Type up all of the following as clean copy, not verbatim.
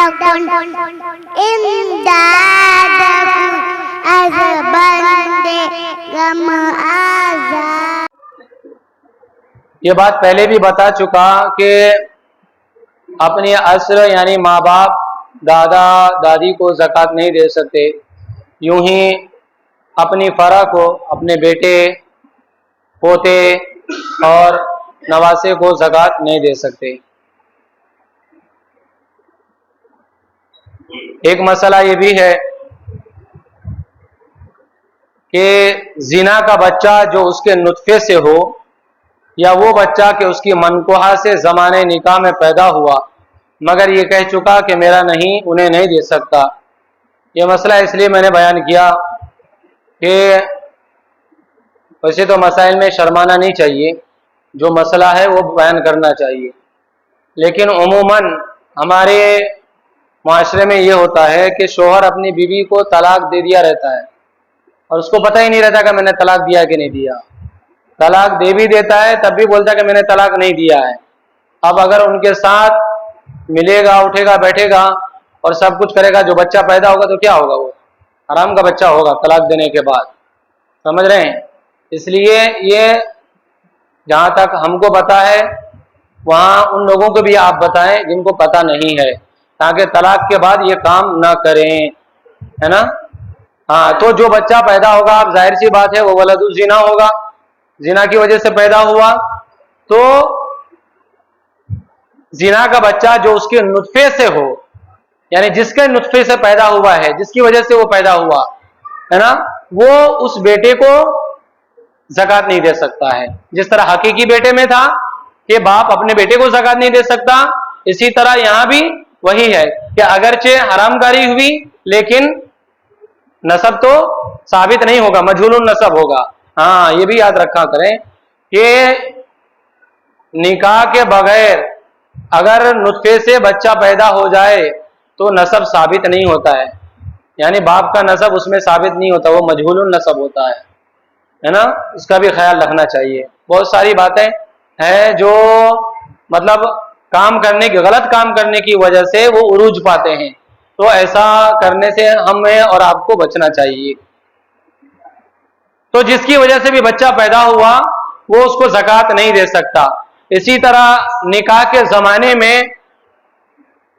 تکن امدادکم از بندگان آزاد۔ یہ بات پہلے بھی بتا چکا کہ اپنے اصل یعنی ماں باپ دادا دادی کو زکوٰۃ نہیں دے سکتے، یوں ہی اپنی فرع کو اپنے بیٹے پوتے اور نواسے کو زکوٰۃ نہیں دے سکتے۔ ایک مسئلہ یہ بھی ہے کہ زنا کا بچہ جو اس کے نطفے سے ہو یا وہ بچہ کہ اس کی منکوحہ سے زمانے نکاح میں پیدا ہوا مگر یہ کہہ چکا کہ میرا نہیں، انہیں نہیں دے سکتا۔ یہ مسئلہ اس لیے میں نے بیان کیا کہ ویسے تو مسائل میں شرمانا نہیں چاہیے، جو مسئلہ ہے وہ بیان کرنا چاہیے، لیکن عموماً ہمارے معاشرے میں یہ ہوتا ہے کہ شوہر اپنی بیوی کو طلاق دے دیا رہتا ہے اور اس کو پتہ ہی نہیں رہتا کہ میں نے طلاق دیا کہ نہیں دیا۔ طلاق دے بھی دیتا ہے تب بھی بولتا ہے کہ میں نے طلاق نہیں دیا ہے۔ اب اگر ان کے ساتھ ملے گا، اٹھے گا، بیٹھے گا اور سب کچھ کرے گا، جو بچہ پیدا ہوگا تو کیا ہوگا؟ وہ حرام کا بچہ ہوگا طلاق دینے کے بعد، سمجھ رہے ہیں؟ اس لیے یہ جہاں تک ہم کو پتا ہے وہاں ان لوگوں کو بھی آپ بتائیں جن کو پتہ نہیں ہے، تاکہ طلاق کے بعد یہ کام نہ کریں، ہے نا؟ ہاں، تو جو بچہ پیدا ہوگا اب ظاہر سی بات ہے وہ ولد الزنا ہوگا، زنا کی وجہ سے پیدا ہوا، تو زنا کا بچہ جو اس کے نطفے سے ہو، یعنی جس کے نطفے سے پیدا ہوا ہے، جس کی وجہ سے وہ پیدا ہوا ہے نا، وہ اس بیٹے کو زکوٰۃ نہیں دے سکتا ہے۔ جس طرح حقیقی بیٹے میں تھا کہ باپ اپنے بیٹے کو زکوٰۃ نہیں دے سکتا، اسی طرح یہاں بھی وہی ہے کہ اگرچہ حرام کاری ہوئی لیکن نسب تو ثابت نہیں ہوگا، مجہول النسب ہوگا۔ ہاں، یہ بھی یاد رکھا کریں کہ نکاح کے بغیر اگر نطفے سے بچہ پیدا ہو جائے تو نسب ثابت نہیں ہوتا ہے، یعنی باپ کا نسب اس میں ثابت نہیں ہوتا، وہ مجہول النسب ہوتا ہے نا؟ اس کا بھی خیال رکھنا چاہیے۔ بہت ساری باتیں ہیں جو مطلب غلط کام کرنے کی وجہ سے وہ عروج پاتے ہیں، تو ایسا کرنے سے ہمیں اور آپ کو بچنا چاہیے۔ تو جس کی وجہ سے بھی بچہ پیدا ہوا وہ اس کو زکوٰۃ نہیں دے سکتا۔ اسی طرح نکاح کے زمانے میں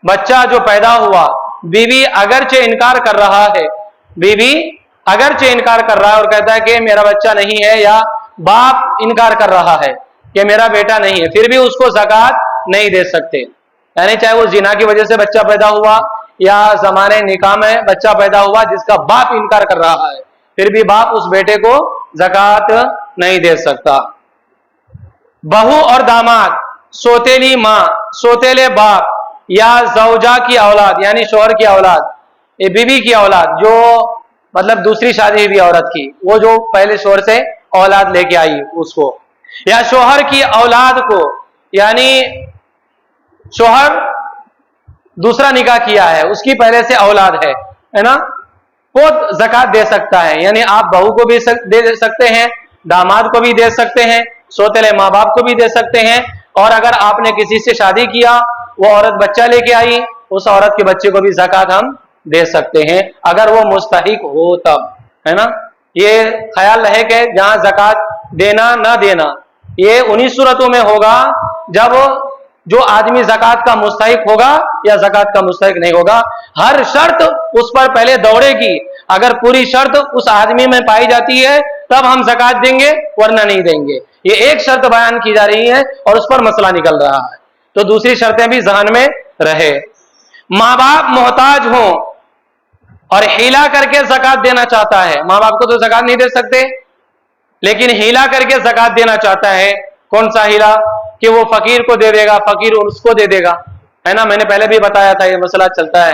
بچہ جو پیدا ہوا، بیوی اگرچہ انکار کر رہا ہے اور کہتا ہے کہ میرا بچہ نہیں ہے، یا باپ انکار کر رہا ہے کہ میرا بیٹا نہیں ہے، پھر بھی اس کو زکوٰۃ نہیں دے سکتے، یعنی چاہے وہ زنا کی وجہ سے بچہ پیدا ہوا یا زمانے نکاح میں بچہ پیدا ہوا جس کا باپ انکار کر رہا ہے، پھر بھی باپ اس بیٹے کو زکوٰۃ نہیں دے سکتا۔ بہو اور داماد، سوتیلی ماں، سوتیلے باپ یا زوجہ کی اولاد یعنی شوہر کی اولاد، بیوی کی اولاد جو مطلب دوسری شادی ہوئی عورت کی، وہ جو پہلے شوہر سے اولاد لے کے آئی اس کو، یا شوہر کی اولاد کو، یعنی شوہر دوسرا نکاح کیا ہے اس کی پہلے سے اولاد ہے نا، وہ زکوٰۃ دے سکتا ہے، یعنی آپ بہو کو بھی دے سکتے ہیں، داماد کو بھی دے سکتے ہیں، سوتیلے ماں باپ کو بھی دے سکتے ہیں، اور اگر آپ نے کسی سے شادی کیا وہ عورت بچہ لے کے آئی، اس عورت کے بچے کو بھی زکوٰۃ ہم دے سکتے ہیں اگر وہ مستحق ہو تب، ہے نا؟ یہ خیال رہے کہ جہاں زکوٰۃ دینا نہ دینا یہ انہی صورتوں میں ہوگا جب جو آدمی زکوٰۃ کا مستحق ہوگا یا زکوٰۃ کا مستحق نہیں ہوگا، ہر شرط اس پر پہلے دوڑے گی، اگر پوری شرط اس آدمی میں پائی جاتی ہے تب ہم زکوٰۃ دیں گے ورنہ نہیں دیں گے۔ یہ ایک شرط بیان کی جا رہی ہے اور اس پر مسئلہ نکل رہا ہے، تو دوسری شرطیں بھی ذہن میں رہے۔ ماں باپ محتاج ہوں اور ہیلا کر کے زکوٰۃ دینا چاہتا ہے، ماں باپ کو تو زکوٰۃ نہیں دے سکتے لیکن ہیلا کر کے زکوٰۃ دینا چاہتا ہے، کون سا ہیلا؟ کہ وہ فقیر کو دے دے گا، فقیر اس کو دے دے گا، ہے نا؟ میں نے پہلے بھی بتایا تھا یہ مسئلہ چلتا ہے،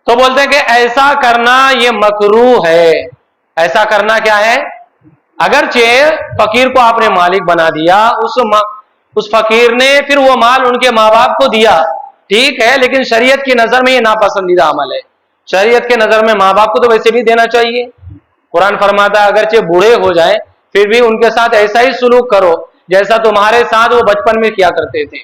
تو بولتے ہیں کہ ایسا کرنا یہ مکروہ ہے۔ ایسا کرنا کیا ہے؟ اگرچہ فقیر کو آپ نے مالک بنا دیا، اس فقیر نے پھر وہ مال ان کے ماں باپ کو دیا، ٹھیک ہے، لیکن شریعت کی نظر میں یہ ناپسندیدہ عمل ہے۔ شریعت کے نظر میں ماں باپ کو تو ویسے بھی دینا چاہیے، قرآن فرماتا ہے اگرچہ بوڑھے ہو جائیں پھر بھی ان کے ساتھ ایسا ہی سلوک کرو جیسا تمہارے ساتھ وہ بچپن میں کیا کرتے تھے،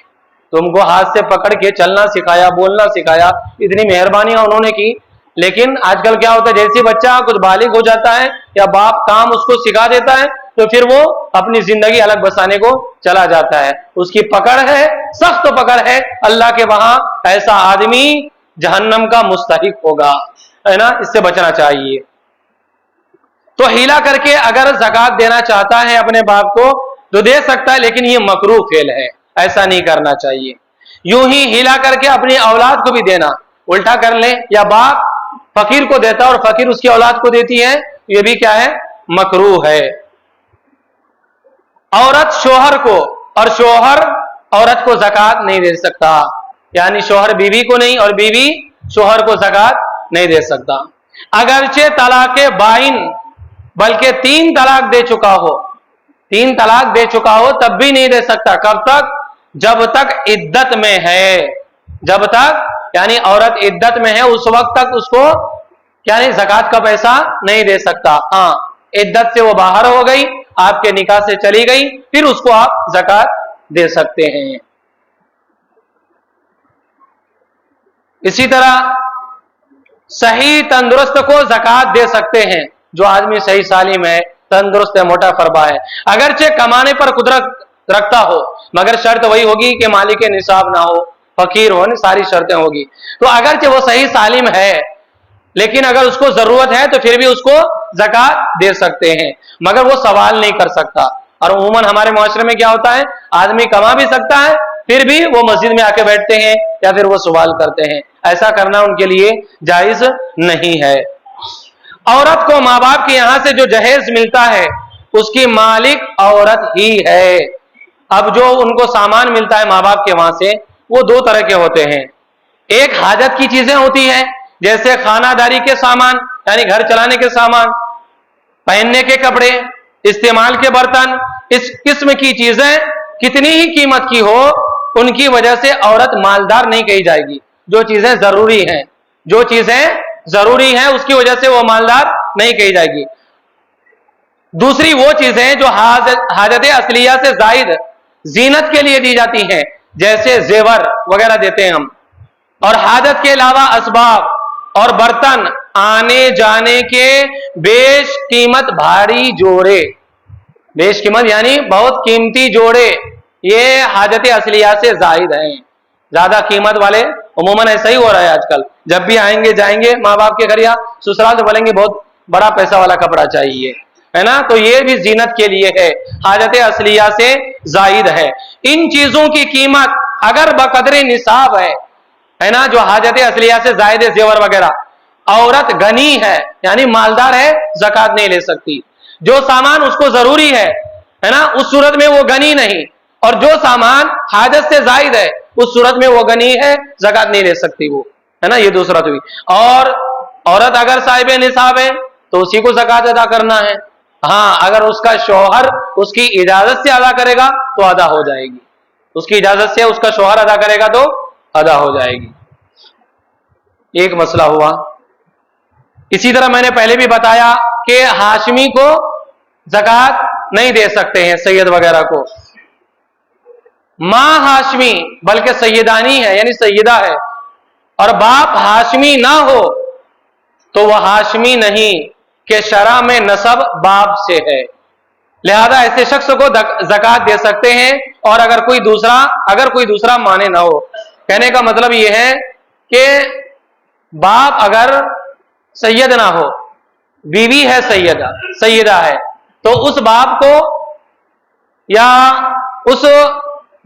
तुमको हाथ से पकड़ के चलना सिखाया, बोलना सिखाया, इतनी मेहरबानियां उन्होंने की। लेकिन आजकल क्या होता है, जैसे बच्चा कुछ बालिग हो जाता है या बाप काम उसको सिखा देता है तो फिर वो अपनी जिंदगी अलग बसाने को चला जाता है। उसकी पकड़ है, सख्त पकड़ है अल्लाह के वहां, ऐसा आदमी जहन्नम का मुस्तहिक होगा, है ना। इससे बचना चाहिए। तो हीला करके अगर ज़कात देना चाहता है अपने बाप को तो दे सकता है, लेकिन ये मकरूह फेल है, ऐसा नहीं करना चाहिए। यूं ही हीला करके अपनी औलाद को भी देना, उल्टा कर ले, या बाप फकीर को देता है और फकीर उसकी औलाद को देती है, ये भी क्या है, मकरूह है। औरत शोहर को और शोहर औरत को ज़कात नहीं दे सकता, यानी शोहर बीवी को नहीं और बीवी शोहर को ज़कात नहीं दे सकता। अगरचे तलाक़े बाइन, बल्कि 3 तलाक दे चुका हो, 3 तलाक दे चुका हो तब भी नहीं दे सकता। कब तक? जब तक इद्दत में है, जब तक यानी औरत इद्दत में है उस वक्त तक उसको यानी ज़कात का पैसा नहीं दे सकता। हाँ, इद्दत से वो बाहर हो गई, आपके निकाह से चली गई, फिर उसको आप ज़कात दे सकते हैं। इसी तरह सही तंदुरुस्त को ज़कात दे सकते हैं। जो आदमी सही सालिम है, तंदुरुस्त है, मोटा फरबा है, अगरचे कमाने पर कुदरत रखता हो, मगर शर्त वही होगी कि मालिक निसाब ना हो, फकीर हो, सारी शर्तें होगी। तो अगरचे वो सही सालिम है, लेकिन अगर उसको जरूरत है तो फिर भी उसको ज़कात दे सकते हैं, मगर वो सवाल नहीं कर सकता। और उमूमन हमारे मुआशरे में क्या होता है, आदमी कमा भी सकता है फिर भी वो मस्जिद में आके बैठते हैं या फिर वो सवाल करते हैं, ऐसा करना उनके लिए जायज नहीं है। औरत को माँ बाप के यहां से जो जहेज मिलता है उसकी मालिक औरत ही है। अब जो उनको सामान मिलता है माँ बाप के वहां से, वो 2 तरह के होते हैं। एक हाजत की चीजें होती हैं, जैसे खानादारी के सामान यानी घर चलाने के सामान, पहनने के कपड़े, इस्तेमाल के बर्तन, इस किस्म की चीजें कितनी ही कीमत की हो उनकी वजह से औरत मालदार नहीं कही जाएगी। जो चीजें जरूरी हैं, जो चीजें जरूरी हैं उसकी वजह से वो मालदार नहीं कही जाएगी। दूसरी वो चीजें जो हाजत असलिया से जायद जीनत के लिए दी जाती हैं, जैसे जेवर वगैरह देते हैं हम, और हाजत के अलावा असबाब और बर्तन, आने जाने के बेश कीमत भारी जोड़े, बेश कीमत यानी बहुत कीमती जोड़े, ये हाजत असलिया से जायद हैं। ज्यादा कीमत वाले उमूमन ऐसा ही हो रहा है आजकल, जब भी आएंगे जाएंगे माँ बाप के घर या ससुराल तो बोलेंगे बहुत बड़ा पैसा वाला कपड़ा चाहिए, है ना। तो ये भी जीनत के लिए है, हाजत असलिया से जायद है। इन चीजों की कीमत अगर बकदरे निसाब है ना, जो हाजत असलिया से जायद है, जेवर वगैरह, औरत गनी है यानी मालदार है, ज़कात नहीं ले सकती। जो सामान उसको जरूरी है ना, उस सूरत में वो गनी नहीं, और जो सामान हाजत से जायद है उस सूरत में वो गनी है, ज़कात नहीं ले सकती वो, है ना। ये दूसरा हुई। और औरत अगर साहिब निसाब है तो उसी को ज़कात अदा करना है। हाँ, अगर उसका शौहर उसकी इजाजत से अदा करेगा तो अदा हो जाएगी, उसकी इजाजत से उसका शौहर अदा करेगा तो अदा हो जाएगी। एक मसला हुआ। इसी तरह मैंने पहले भी बताया कि हाशमी को ज़कात नहीं दे सकते हैं, सैयद वगैरह को। मां हाशमी बल्कि सैयदानी है यानी सैयदा है, और बाप हाशमी ना हो तो वह हाशमी नहीं, कि शरा में नसब बाप से है, लिहाजा ऐसे शख्स को ज़कात दे सकते हैं। और अगर कोई दूसरा माने ना हो, कहने का मतलब यह है कि बाप अगर सैयद ना हो, बीवी है सैयदा है, तो उस बाप को या उस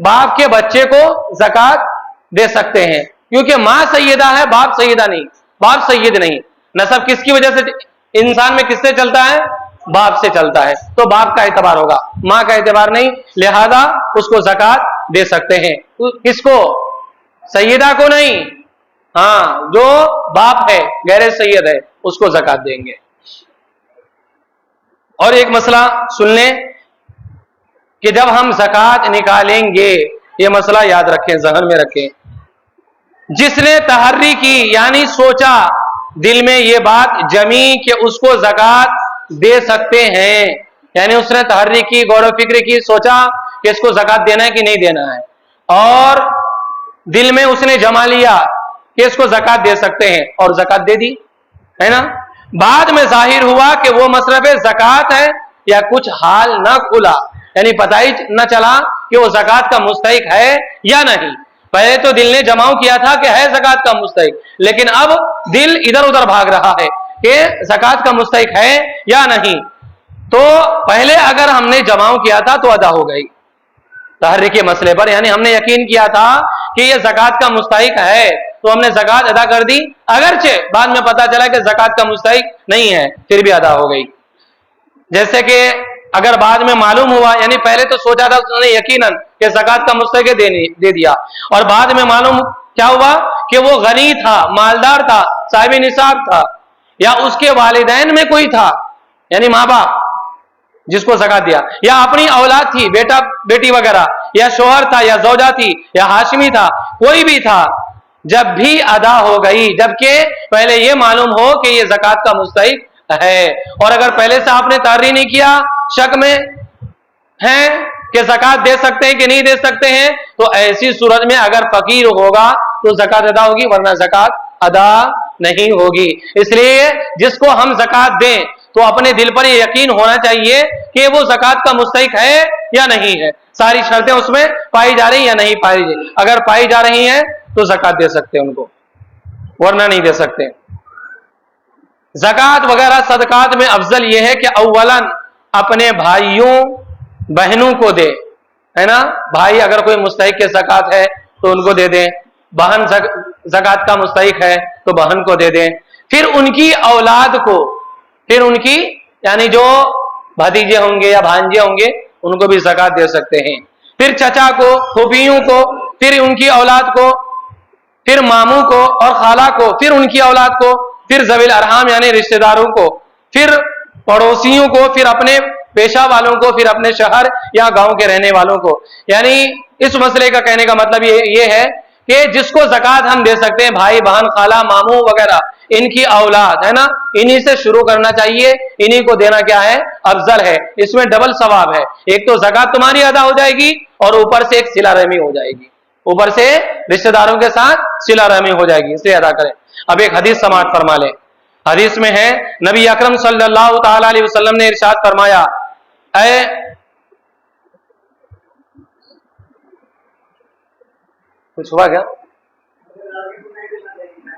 बाप के बच्चे को ज़कात दे सकते हैं, क्योंकि मां सैयदा है, बाप सैयदा नहीं, बाप सैयद नहीं। नसब किसकी वजह से इंसान में किससे चलता है, बाप से चलता है, तो बाप का एतबार होगा, मां का एतबार नहीं, लिहाजा उसको ज़कात दे सकते हैं। किसको? सैयदा को नहीं, हाँ, जो बाप है, गैर सैयद है, उसको ज़कात देंगे। और एक मसला सुन लें कि जब हम ज़कात निकालेंगे, ये मसला याद रखें, ज़हन में रखें, जिसने तहर्री की यानी सोचा, दिल में ये बात जमी कि उसको ज़कात दे सकते हैं, यानी उसने तहर्री की, गौर फिक्र की, सोचा कि इसको ज़कात देना है कि नहीं देना है, और दिल में उसने जमा लिया कि इसको ज़कात दे सकते हैं और ज़कात दे दी, है ना। बाद में जाहिर हुआ कि वो मसरफ ज़कात है या कुछ हाल ना खुला, यानी पता ही न चला कि वो ज़कात का मुस्तहिक है या नहीं। पहले तो दिल ने जमाव किया था कि है ज़कात का मुस्तहिक, लेकिन अब दिल इधर उधर भाग रहा है कि ज़कात का मुस्तहिक है या नहीं। तो पहले अगर हमने जमाव किया था तो अदा हो गई तहर्री के मसले पर, यानी हमने यकीन किया था कि ये ज़कात का मुस्तहिक है तो हमने ज़कात अदा कर दी, अगरचे बाद में पता चला कि ज़कात का मुस्तहिक नहीं है, फिर भी अदा हो गई। जैसे कि अगर बाद में मालूम हुआ, यानी पहले तो सोचा था उसने यकीनन कि ज़कात का मुस्तहिक दे दिया, और बाद में मालूम क्या हुआ कि वो गनी था, मालदार था, साहिब निसाब था, या उसके वालिदैन में कोई था, यानी माँ बाप जिसको ज़कात दिया, या अपनी औलाद थी, बेटा बेटी वगैरह, या शोहर था, या जौजा थी, या हाशिमी था, कोई भी था, जब भी अदा हो गई, जबकि पहले ये मालूम हो कि ये ज़कात का मुस्तहिक है। और अगर पहले से आपने तहर्री नहीं किया, शक में है कि ज़कात दे सकते हैं कि नहीं दे सकते हैं, तो ऐसी सूरत में अगर फकीर होगा तो ज़कात अदा होगी, वरना ज़कात अदा नहीं होगी। इसलिए जिसको हम ज़कात दें तो अपने दिल पर ये यकीन होना चाहिए कि वो ज़कात का मुस्तहिक है या नहीं है, सारी शर्तें उसमें पाई जा रही या नहीं पाई जा रही। अगर पाई जा रही हैं तो ज़कात दे सकते हैं उनको, वरना नहीं दे सकते। ज़कात वगैरह सदकात में अफजल यह है कि अव्वलन अपने भाइयों बहनों को दे, है ना। भाई अगर कोई मुस्तहिक के ज़कात है तो उनको दे दें, बहन ज़कात का मुस्तहिक है तो बहन को दे दें, फिर उनकी औलाद को, फिर उनकी यानी जो भतीजे होंगे या भांजे होंगे उनको भी ज़कात दे सकते हैं, फिर चचा को, फूफियों को, फिर उनकी औलाद को, फिर मामू को और खाला को, फिर उनकी औलाद को, फिर ज़वील अरहाम यानी रिश्तेदारों को, फिर पड़ोसियों को, फिर अपने पेशा वालों को, फिर अपने शहर या गांव के रहने वालों को। यानी इस मसले का कहने का मतलब ये है कि जिसको ज़कात हम दे सकते हैं, भाई बहन खाला मामू वगैरह, इनकी औलाद, है ना, इन्हीं से शुरू करना चाहिए, इन्हीं को देना क्या है, अफजल है। इसमें डबल सवाब है, एक तो ज़कात तुम्हारी अदा हो जाएगी और ऊपर से एक सिला रहमी हो जाएगी, ऊपर से रिश्तेदारों के साथ सिला रहमी हो जाएगी, इसे अदा करें। अब एक हदीस समाअत फरमा लें। हदीस में है, नबी अकरम सल्लल्लाहु तआला अलैहि वसल्लम ने इरशाद फरमाया, कुछ हुआ क्या?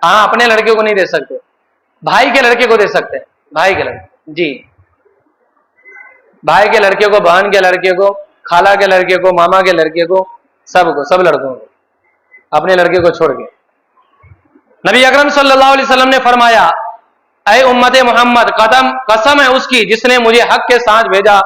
हाँ, अपने लड़के को नहीं दे सकते, भाई के लड़के को दे सकते हैं, भाई के लड़के, जी, भाई के लड़के को, बहन के लड़के को, खाला के लड़के को, मामा के लड़के को, सबको, सब लड़कों को, अपने लड़के को छोड़ के। नबी अकरम सल्लल्लाहु अलैहि वसल्लम ने फरमाया, ऐ उम्मत मोहम्मद, कसम है उसकी जिसने मुझे हक के साथ भेजा,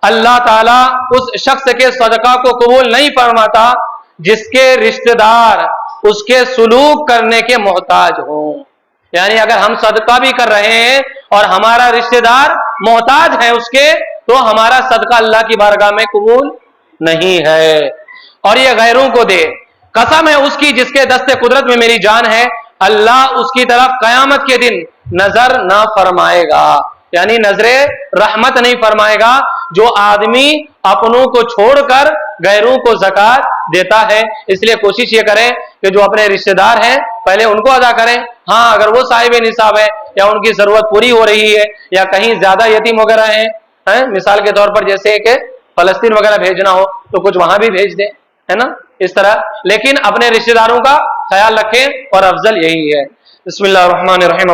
अल्लाह ताला उस शख्स के सदका को कबूल नहीं फरमाता जिसके रिश्तेदार उसके सुलूक करने के मोहताज हो। यानी अगर हम सदका भी कर रहे हैं और हमारा रिश्तेदार मोहताज है उसके, तो हमारा सदका अल्लाह की बारगाह में कबूल नहीं है। और ये गैरों को दे, कसम है उसकी जिसके दस्ते कुदरत में मेरी जान है, अल्लाह उसकी तरफ कयामत के दिन नजर ना फरमाएगा, यानी नजरे रहमत नहीं फरमाएगा जो आदमी अपनों को छोड़कर गैरों को ज़कात देता है। इसलिए कोशिश ये करें कि जो अपने रिश्तेदार हैं पहले उनको अदा करें। हाँ, अगर वो साहिब निसाब है या उनकी जरूरत पूरी हो रही है या कहीं ज्यादा यतीम वगैरह हैं, मिसाल के तौर पर जैसे कि फलस्तीन वगैरह भेजना हो तो कुछ वहां भी भेज दें, है ना, इस तरह। लेकिन अपने रिश्तेदारों का ख्याल रखें और अफजल यही है। बिस्मिल्लाहिर्रहमानिर्रहीम।